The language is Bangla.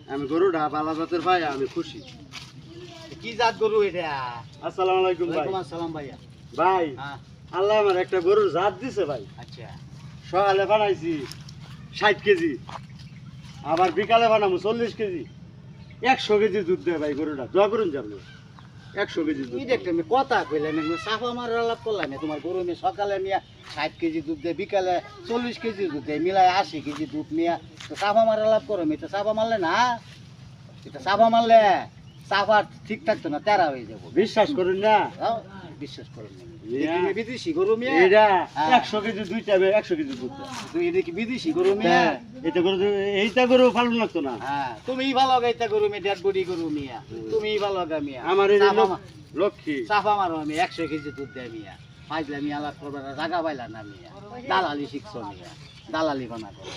আমি গরুটা বালা জাতের ভাই, আমি খুশি। কি জাত গরু এটা? আসসালামু আলাইকুম ভাই। ওয়ালাইকুম আসসালাম ভাইয়া। ভাই হ্যাঁ, আল্লাহ আমার একটা গরুর জাত দিছে ভাই। আচ্ছা। সকালে বানাইছি 60 কেজি, আবার বিকালে বানাবো 40 কেজি। 100 কেজি দুধ দেয় ভাই গরুটা। দোয়া করুন যাবো 100 কেজি দুধ। তুই দেখতে আমি কথা কইলাম, আমি সাফা মারার আলাপ করলাম। তোমার গরু মেয়ে সকালে নিয়ে 60 কেজি দুধ দেয়, বিকালে 40 কেজি দুধ দেয়, মিলায় 80 কেজি দুধ নিয়ে তো সাফা মারার আলাপ করো। এটা সাফা মারলে না, এটা সাফা মারলে সাফা ঠিক থাকতো না, তেরা হয়ে যাবো। বিশ্বাস করুন না, তাও বিশ্বাস করো না। মিয়া। তুমি বিদেশি গরু মেয়ে, এটা হ্যাঁ। 100 কেজি দুইটা 100 কেজি দুধ দেয়। তুই এটা কি বিদেশি গরু মেয়ে? হ্যাঁ, এটা গরু এইটা গরু পালন লাগতো না। হ্যাঁ, তুমিই ভালো গাইতা গরু মেয়ে, ডেড বডি গরু মিয়া, তুমিই ভালো গা মিয়া। আমার এই সাফা মা- লক্ষ্মী। সাফা মারো আমি 100 কেজি দুধ দেয় মিয়া। পাইলে মিয়া আলাপ করবার জায়গা পাইলা না মিয়া। দালালি শিখছো মিয়া, দালালি বানা করো।